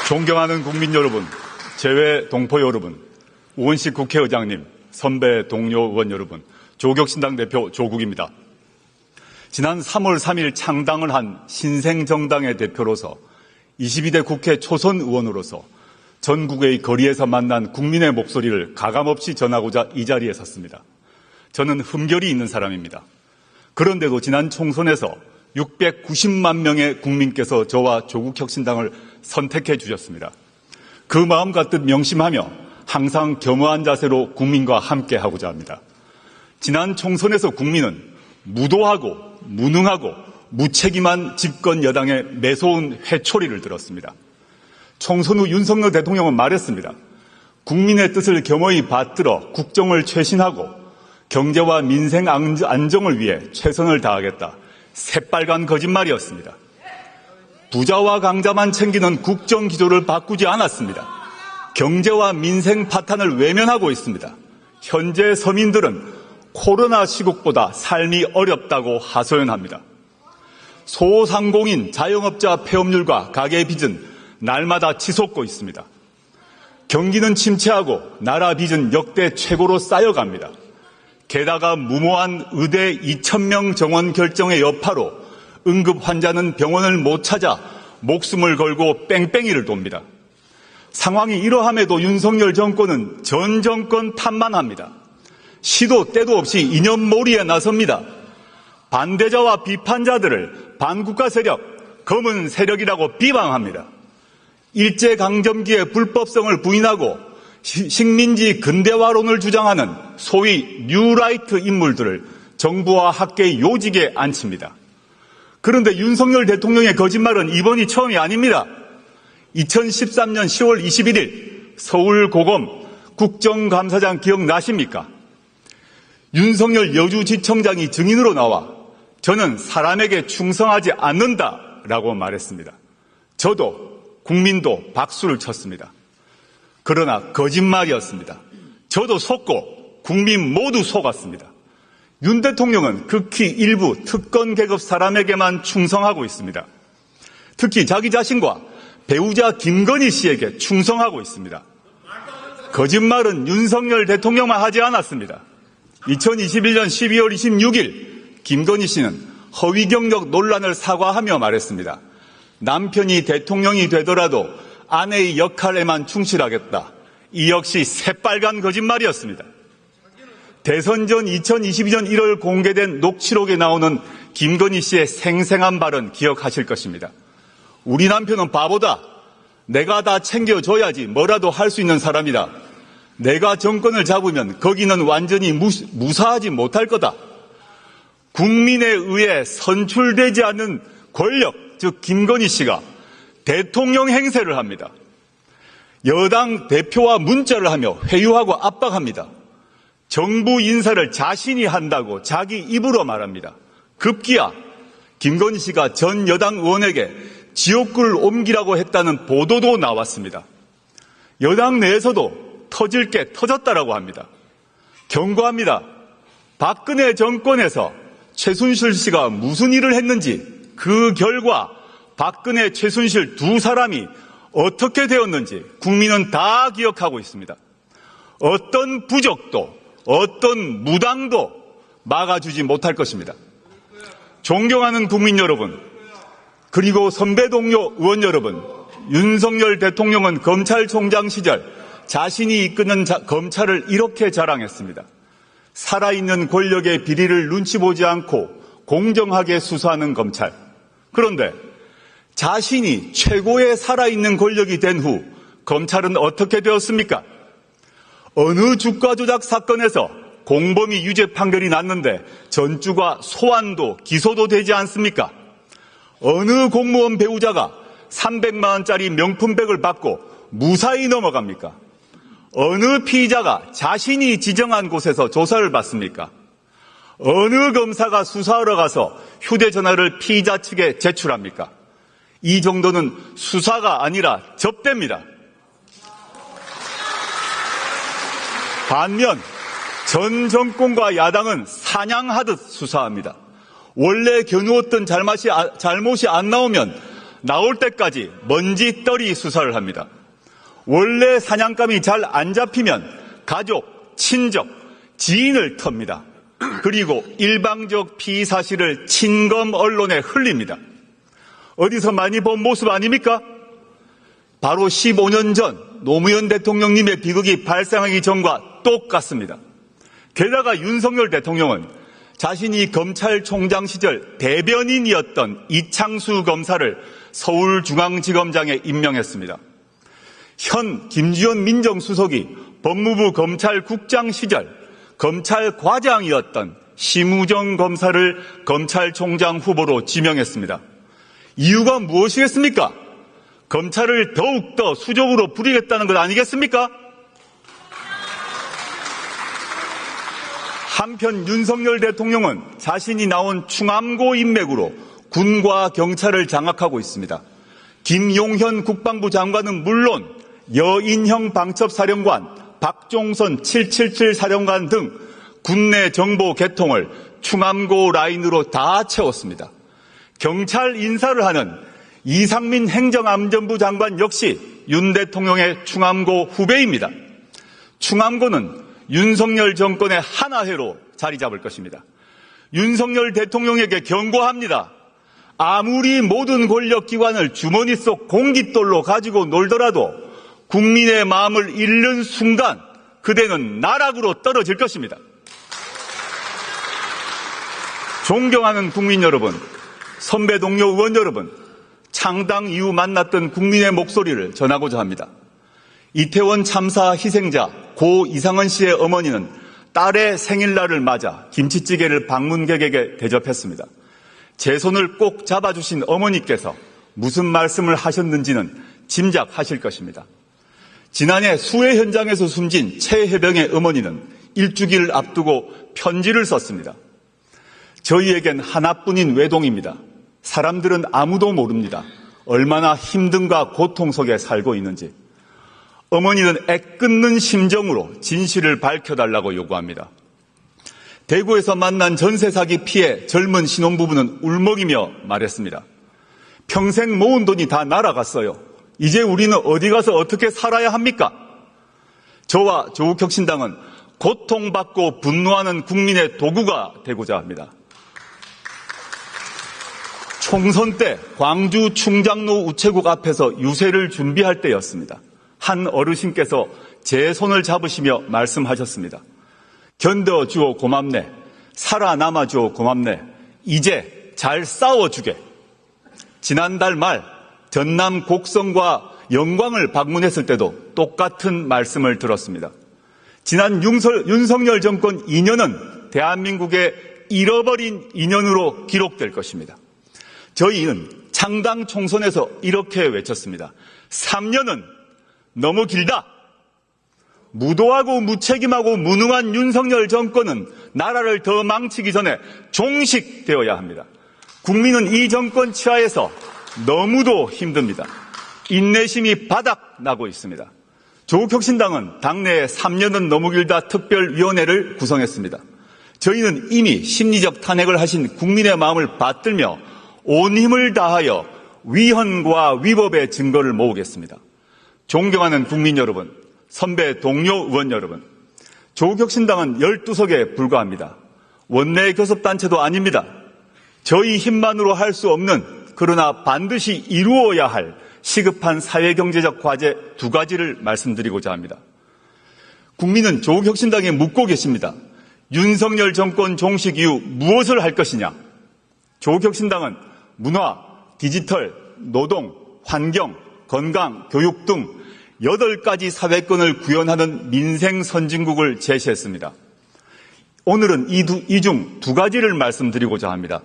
존경하는 국민 여러분, 재외 동포 여러분, 우원식 국회의장님, 선배 동료 의원 여러분, 조국신당 대표 조국입니다. 지난 3월 3일 창당을 한 신생정당의 대표로서 22대 국회 초선 의원으로서 전국의 거리에서 만난 국민의 목소리를 가감없이 전하고자 이 자리에 섰습니다. 저는 흠결이 있는 사람입니다. 그런데도 지난 총선에서 690만 명의 국민께서 저와 조국혁신당을 선택해 주셨습니다. 그 마음 가득 명심하며 항상 겸허한 자세로 국민과 함께 하고자 합니다. 지난 총선에서 국민은 무도하고 무능하고 무책임한 집권 여당의 매서운 회초리를 들었습니다. 총선 후 윤석열 대통령은 말했습니다. 국민의 뜻을 겸허히 받들어 국정을 쇄신하고 경제와 민생 안정을 위해 최선을 다하겠다. 새빨간 거짓말이었습니다. 부자와 강자만 챙기는 국정 기조를 바꾸지 않았습니다. 경제와 민생 파탄을 외면하고 있습니다. 현재 서민들은 코로나 시국보다 삶이 어렵다고 하소연합니다. 소상공인, 자영업자 폐업률과 가계 빚은 날마다 치솟고 있습니다. 경기는 침체하고 나라 빚은 역대 최고로 쌓여갑니다. 게다가 무모한 의대 2,000명 정원 결정의 여파로 응급 환자는 병원을 못 찾아 목숨을 걸고 뺑뺑이를 돕니다. 상황이 이러함에도 윤석열 정권은 전 정권 탓만 합니다. 시도 때도 없이 이념몰이에 나섭니다. 반대자와 비판자들을 반국가 세력, 검은 세력이라고 비방합니다. 일제강점기의 불법성을 부인하고 식민지 근대화론을 주장하는 소위 뉴라이트 인물들을 정부와 학계의 요직에 앉힙니다. 그런데 윤석열 대통령의 거짓말은 이번이 처음이 아닙니다. 2013년 10월 21일 서울고검 국정감사장 기억나십니까? 윤석열 여주지청장이 증인으로 나와 저는 사람에게 충성하지 않는다라고 말했습니다. 저도 국민도 박수를 쳤습니다. 그러나 거짓말이었습니다. 저도 속고 국민 모두 속았습니다. 윤 대통령은 극히 일부 특권 계급 사람에게만 충성하고 있습니다. 특히 자기 자신과 배우자 김건희 씨에게 충성하고 있습니다. 거짓말은 윤석열 대통령만 하지 않았습니다. 2021년 12월 26일 김건희 씨는 허위 경력 논란을 사과하며 말했습니다. 남편이 대통령이 되더라도 아내의 역할에만 충실하겠다. 이 역시 새빨간 거짓말이었습니다. 대선 전 2022년 1월 공개된 녹취록에 나오는 김건희 씨의 생생한 발언 기억하실 것입니다. 우리 남편은 바보다. 내가 다 챙겨줘야지 뭐라도 할 수 있는 사람이다. 내가 정권을 잡으면 거기는 완전히 무사하지 못할 거다. 국민에 의해 선출되지 않는 권력, 즉 김건희 씨가 대통령 행세를 합니다. 여당 대표와 문자를 하며 회유하고 압박합니다. 정부 인사를 자신이 한다고 자기 입으로 말합니다. 급기야 김건희 씨가 전 여당 의원에게 지옥불 옮기라고 했다는 보도도 나왔습니다. 여당 내에서도 터질 게 터졌다라고 합니다. 경고합니다. 박근혜 정권에서 최순실 씨가 무슨 일을 했는지 그 결과 박근혜, 최순실 두 사람이 어떻게 되었는지 국민은 다 기억하고 있습니다. 어떤 부적도 어떤 무당도 막아주지 못할 것입니다. 존경하는 국민 여러분, 그리고 선배 동료 의원 여러분, 윤석열 대통령은 검찰총장 시절 자신이 이끄는 검찰을 이렇게 자랑했습니다. 살아있는 권력의 비리를 눈치 보지 않고 공정하게 수사하는 검찰. 그런데 자신이 최고의 살아있는 권력이 된 후 검찰은 어떻게 되었습니까? 어느 주가 조작 사건에서 공범위 유죄 판결이 났는데 전주가 소환도 기소도 되지 않습니까? 어느 공무원 배우자가 300만 원짜리 명품백을 받고 무사히 넘어갑니까? 어느 피의자가 자신이 지정한 곳에서 조사를 받습니까? 어느 검사가 수사하러 가서 휴대전화를 피의자 측에 제출합니까? 이 정도는 수사가 아니라 접대입니다. 반면 전 정권과 야당은 사냥하듯 수사합니다. 원래 겨누었던 잘못이 안 나오면 나올 때까지 먼지떨이 수사를 합니다. 원래 사냥감이 잘 안 잡히면 가족, 친족, 지인을 텁니다. 그리고 일방적 피의 사실을 친검 언론에 흘립니다. 어디서 많이 본 모습 아닙니까? 바로 15년 전 노무현 대통령님의 비극이 발생하기 전과 똑같습니다. 게다가 윤석열 대통령은 자신이 검찰총장 시절 대변인이었던 이창수 검사를 서울중앙지검장에 임명했습니다. 현 김주현 민정수석이 법무부 검찰국장 시절 검찰과장이었던 심우정 검사를 검찰총장 후보로 지명했습니다. 이유가 무엇이겠습니까? 검찰을 더욱더 수적으로 부리겠다는 것 아니겠습니까? 한편 윤석열 대통령은 자신이 나온 충암고 인맥으로 군과 경찰을 장악하고 있습니다. 김용현 국방부 장관은 물론 여인형 방첩사령관, 박종선 777 사령관 등 군내 정보 개통을 충암고 라인으로 다 채웠습니다. 경찰 인사를 하는 이상민 행정안전부 장관 역시 윤 대통령의 충암고 후배입니다. 충암고는 윤석열 정권의 하나회로 자리 잡을 것입니다. 윤석열 대통령에게 경고합니다. 아무리 모든 권력기관을 주머니 속 공깃돌로 가지고 놀더라도 국민의 마음을 잃는 순간 그대는 나락으로 떨어질 것입니다. 존경하는 국민 여러분, 선배 동료 의원 여러분, 창당 이후 만났던 국민의 목소리를 전하고자 합니다. 이태원 참사 희생자 고 이상은 씨의 어머니는 딸의 생일날을 맞아 김치찌개를 방문객에게 대접했습니다. 제 손을 꼭 잡아주신 어머니께서 무슨 말씀을 하셨는지는 짐작하실 것입니다. 지난해 수해 현장에서 숨진 최혜병의 어머니는 일주기를 앞두고 편지를 썼습니다. 저희에겐 하나뿐인 외동입니다. 사람들은 아무도 모릅니다. 얼마나 힘듦과 고통 속에 살고 있는지. 어머니는 애끓는 심정으로 진실을 밝혀달라고 요구합니다. 대구에서 만난 전세 사기 피해 젊은 신혼부부는 울먹이며 말했습니다. 평생 모은 돈이 다 날아갔어요. 이제 우리는 어디 가서 어떻게 살아야 합니까? 저와 조국혁신당은 고통받고 분노하는 국민의 도구가 되고자 합니다. 총선 때 광주 충장로 우체국 앞에서 유세를 준비할 때였습니다. 한 어르신께서 제 손을 잡으시며 말씀하셨습니다. 견뎌주어 고맙네. 살아남아주어 고맙네. 이제 잘 싸워주게. 지난달 말 전남 곡성과 영광을 방문했을 때도 똑같은 말씀을 들었습니다. 지난 윤석열 정권 2년은 대한민국의 잃어버린 2년으로 기록될 것입니다. 저희는 창당 총선에서 이렇게 외쳤습니다. 3년은 너무 길다. 무도하고 무책임하고 무능한 윤석열 정권은 나라를 더 망치기 전에 종식되어야 합니다. 국민은 이 정권 치하에서 너무도 힘듭니다. 인내심이 바닥나고 있습니다. 조국혁신당은 당내에 3년은 너무 길다 특별위원회를 구성했습니다. 저희는 이미 심리적 탄핵을 하신 국민의 마음을 받들며 온 힘을 다하여 위헌과 위법의 증거를 모으겠습니다. 존경하는 국민 여러분, 선배 동료 의원 여러분, 조국혁신당은 12석에 불과합니다. 원내 교섭단체도 아닙니다. 저희 힘만으로 할 수 없는 그러나 반드시 이루어야 할 시급한 사회경제적 과제 2가지를 말씀드리고자 합니다. 국민은 조국혁신당에 묻고 계십니다. 윤석열 정권 종식 이후 무엇을 할 것이냐? 조국혁신당은 문화, 디지털, 노동, 환경, 건강, 교육 등 8가지 사회권을 구현하는 민생 선진국을 제시했습니다. 오늘은 이 중 2가지를 말씀드리고자 합니다.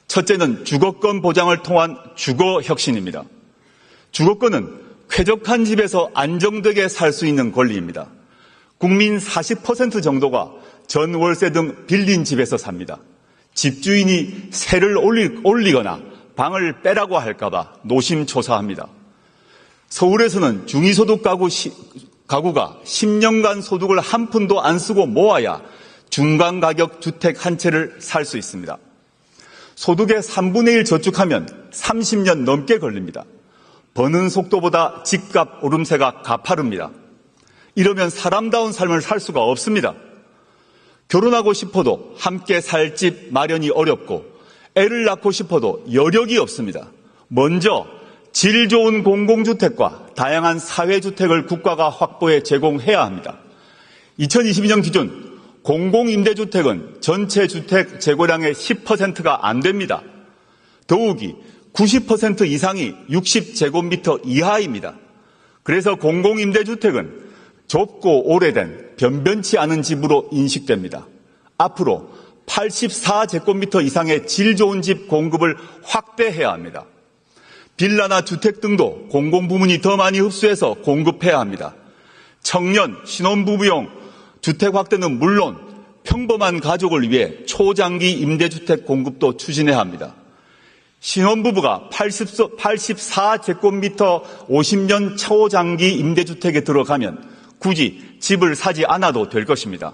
첫째는 주거권 보장을 통한 주거혁신입니다. 주거권은 쾌적한 집에서 안정되게 살 수 있는 권리입니다. 국민 40% 정도가 전월세 등 빌린 집에서 삽니다. 집주인이 세를 올리거나 방을 빼라고 할까봐 노심초사합니다. 서울에서는 중위소득 가구가 10년간 소득을 한 푼도 안 쓰고 모아야 중간가격 주택 한 채를 살 수 있습니다. 소득의 3분의 1 저축하면 30년 넘게 걸립니다. 버는 속도보다 집값 오름세가 가파릅니다. 이러면 사람다운 삶을 살 수가 없습니다. 결혼하고 싶어도 함께 살 집 마련이 어렵고 애를 낳고 싶어도 여력이 없습니다. 먼저 질 좋은 공공주택과 다양한 사회주택을 국가가 확보해 제공해야 합니다. 2022년 기준 공공임대주택은 전체 주택 재고량의 10%가 안 됩니다. 더욱이 90% 이상이 60제곱미터 이하입니다. 그래서 공공임대주택은 좁고 오래된 변변치 않은 집으로 인식됩니다. 앞으로 84제곱미터 이상의 질 좋은 집 공급을 확대해야 합니다. 빌라나 주택 등도 공공부문이 더 많이 흡수해서 공급해야 합니다. 청년, 신혼부부용 주택 확대는 물론 평범한 가족을 위해 초장기 임대주택 공급도 추진해야 합니다. 신혼부부가 84제곱미터 50년 초장기 임대주택에 들어가면 굳이 집을 사지 않아도 될 것입니다.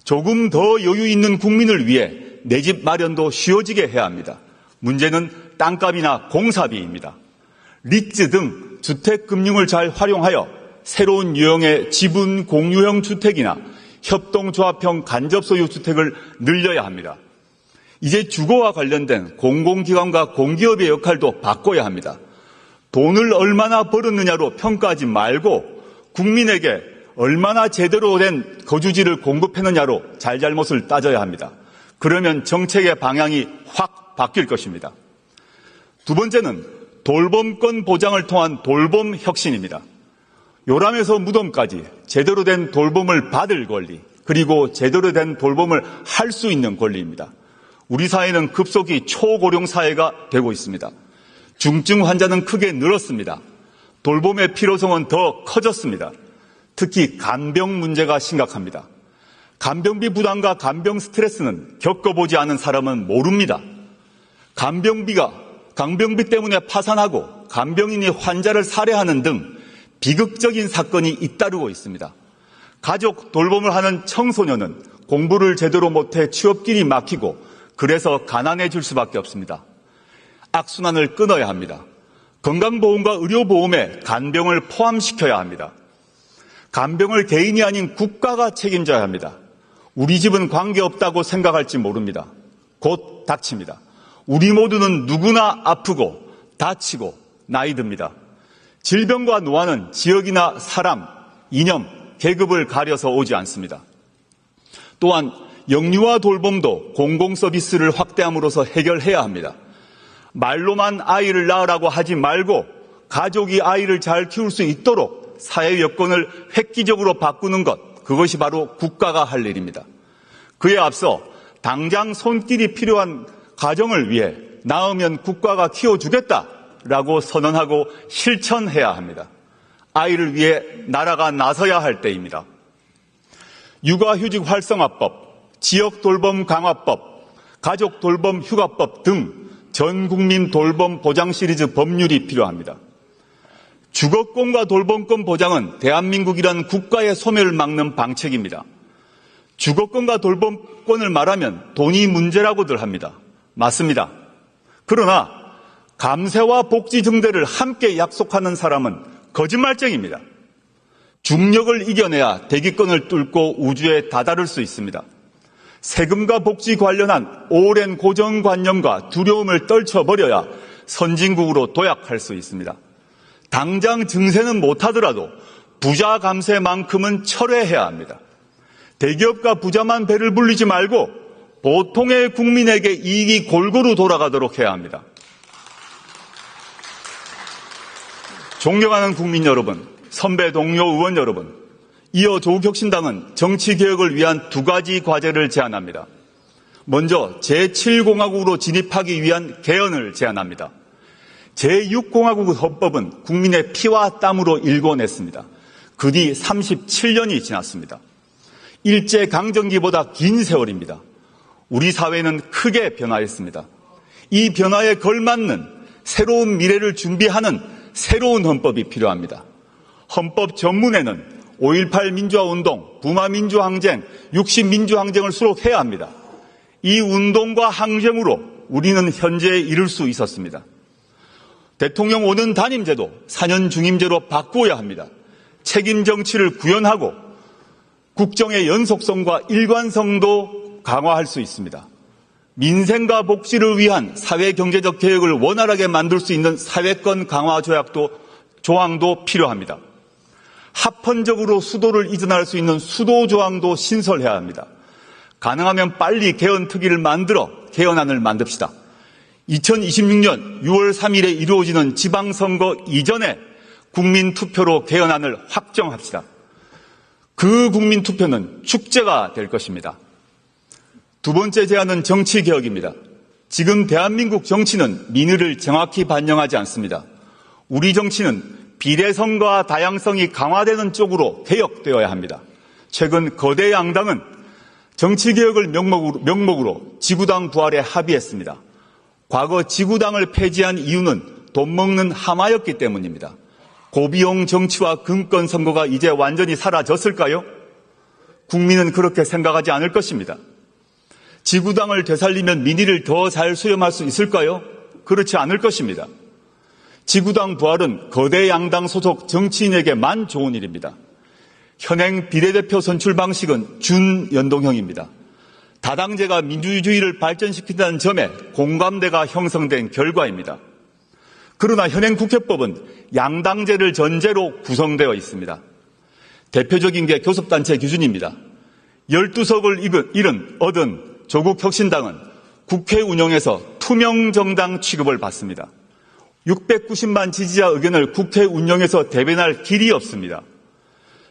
조금 더 여유 있는 국민을 위해 내 집 마련도 쉬워지게 해야 합니다. 문제는 땅값이나 공사비입니다. 리츠 등 주택금융을 잘 활용하여 새로운 유형의 지분 공유형 주택이나 협동조합형 간접소유 주택을 늘려야 합니다. 이제 주거와 관련된 공공기관과 공기업의 역할도 바꿔야 합니다. 돈을 얼마나 벌었느냐로 평가하지 말고 국민에게 얼마나 제대로 된 거주지를 공급했느냐로 잘잘못을 따져야 합니다. 그러면 정책의 방향이 확 바뀔 것입니다. 두 번째는 돌봄권 보장을 통한 돌봄 혁신입니다. 요람에서 무덤까지 제대로 된 돌봄을 받을 권리, 그리고 제대로 된 돌봄을 할 수 있는 권리입니다. 우리 사회는 급속히 초고령 사회가 되고 있습니다. 중증 환자는 크게 늘었습니다. 돌봄의 필요성은 더 커졌습니다. 특히 간병 문제가 심각합니다. 간병비 부담과 간병 스트레스는 겪어보지 않은 사람은 모릅니다. 간병비 때문에 파산하고 간병인이 환자를 살해하는 등 비극적인 사건이 잇따르고 있습니다. 가족 돌봄을 하는 청소년은 공부를 제대로 못해 취업길이 막히고 그래서 가난해질 수밖에 없습니다. 악순환을 끊어야 합니다. 건강보험과 의료보험에 간병을 포함시켜야 합니다. 간병을 개인이 아닌 국가가 책임져야 합니다. 우리 집은 관계없다고 생각할지 모릅니다. 곧 닥칩니다. 우리 모두는 누구나 아프고 다치고 나이 듭니다. 질병과 노화는 지역이나 사람, 이념, 계급을 가려서 오지 않습니다. 또한 영유아 돌봄도 공공서비스를 확대함으로써 해결해야 합니다. 말로만 아이를 낳으라고 하지 말고 가족이 아이를 잘 키울 수 있도록 사회 여건을 획기적으로 바꾸는 것, 그것이 바로 국가가 할 일입니다. 그에 앞서 당장 손길이 필요한 가정을 위해 낳으면 국가가 키워주겠다라고 선언하고 실천해야 합니다. 아이를 위해 나라가 나서야 할 때입니다. 육아휴직 활성화법, 지역돌봄 강화법, 가족돌봄 휴가법 등 전국민 돌봄 보장 시리즈 법률이 필요합니다. 주거권과 돌봄권 보장은 대한민국이란 국가의 소멸을 막는 방책입니다. 주거권과 돌봄권을 말하면 돈이 문제라고들 합니다. 맞습니다. 그러나 감세와 복지 증대를 함께 약속하는 사람은 거짓말쟁입니다. 중력을 이겨내야 대기권을 뚫고 우주에 다다를 수 있습니다. 세금과 복지 관련한 오랜 고정관념과 두려움을 떨쳐버려야 선진국으로 도약할 수 있습니다. 당장 증세는 못하더라도 부자 감세만큼은 철회해야 합니다. 대기업과 부자만 배를 불리지 말고 보통의 국민에게 이익이 골고루 돌아가도록 해야 합니다. 존경하는 국민 여러분, 선배 동료 의원 여러분, 이어 조국혁신당은 정치개혁을 위한 두 가지 과제를 제안합니다. 먼저 제7공화국으로 진입하기 위한 개헌을 제안합니다. 제6공화국 헌법은 국민의 피와 땀으로 일궈냈습니다. 그 뒤 37년이 지났습니다. 일제강점기보다 긴 세월입니다. 우리 사회는 크게 변화했습니다. 이 변화에 걸맞는 새로운 미래를 준비하는 새로운 헌법이 필요합니다. 헌법 전문에는 5.18 민주화운동, 부마민주항쟁, 60민주항쟁을 수록해야 합니다. 이 운동과 항쟁으로 우리는 현재에 이를 수 있었습니다. 대통령 5년 단임제도 4년 중임제로 바꾸어야 합니다. 책임 정치를 구현하고 국정의 연속성과 일관성도 강화할 수 있습니다. 민생과 복지를 위한 사회경제적 개혁을 원활하게 만들 수 있는 사회권 강화 조항도 필요합니다. 합헌적으로 수도를 이전할 수 있는 수도 조항도 신설해야 합니다. 가능하면 빨리 개헌특위를 만들어 개헌안을 만듭시다. 2026년 6월 3일에 이루어지는 지방선거 이전에 국민투표로 개헌안을 확정합시다. 그 국민투표는 축제가 될 것입니다. 두 번째 제안은 정치개혁입니다. 지금 대한민국 정치는 민의를 정확히 반영하지 않습니다. 우리 정치는 비례성과 다양성이 강화되는 쪽으로 개혁되어야 합니다. 최근 거대 양당은 정치개혁을 명목으로 지구당 부활에 합의했습니다. 과거 지구당을 폐지한 이유는 돈 먹는 하마였기 때문입니다. 고비용 정치와 금권 선거가 이제 완전히 사라졌을까요? 국민은 그렇게 생각하지 않을 것입니다. 지구당을 되살리면 민의를 더 잘 수렴할 수 있을까요? 그렇지 않을 것입니다. 지구당 부활은 거대 양당 소속 정치인에게만 좋은 일입니다. 현행 비례대표 선출 방식은 준연동형입니다. 다당제가 민주주의를 발전시킨다는 점에 공감대가 형성된 결과입니다. 그러나 현행 국회법은 양당제를 전제로 구성되어 있습니다. 대표적인 게 교섭단체 기준입니다. 12석을 얻은 조국혁신당은 국회 운영에서 투명정당 취급을 받습니다. 690만 지지자 의견을 국회 운영에서 대변할 길이 없습니다.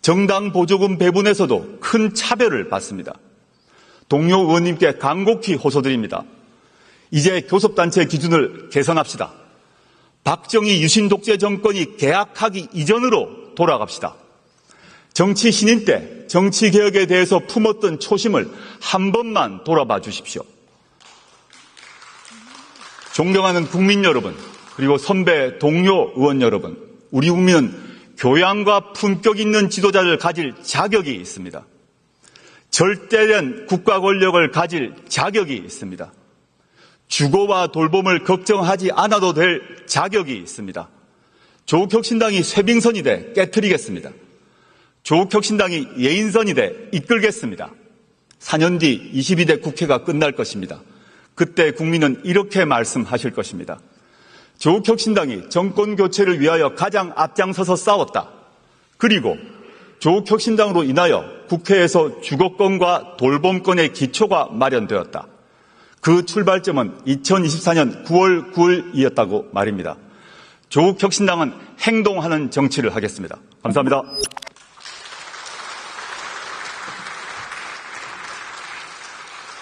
정당 보조금 배분에서도 큰 차별을 받습니다. 동료 의원님께 간곡히 호소드립니다. 이제 교섭단체 기준을 개선합시다. 박정희 유신 독재 정권이 개학하기 이전으로 돌아갑시다. 정치 신인 때 정치개혁에 대해서 품었던 초심을 한 번만 돌아봐 주십시오. 존경하는 국민 여러분, 그리고 선배 동료 의원 여러분, 우리 국민은 교양과 품격 있는 지도자를 가질 자격이 있습니다. 절대된 국가 권력을 가질 자격이 있습니다. 주거와 돌봄을 걱정하지 않아도 될 자격이 있습니다. 조국혁신당이 쇄빙선이 돼 깨트리겠습니다. 조국혁신당이 예인선이 돼 이끌겠습니다. 4년 뒤 22대 국회가 끝날 것입니다. 그때 국민은 이렇게 말씀하실 것입니다. 조국혁신당이 정권교체를 위하여 가장 앞장서서 싸웠다. 그리고 조국혁신당으로 인하여 국회에서 주거권과 돌봄권의 기초가 마련되었다. 그 출발점은 2024년 9월 9일이었다고 말입니다. 조국혁신당은 행동하는 정치를 하겠습니다. 감사합니다.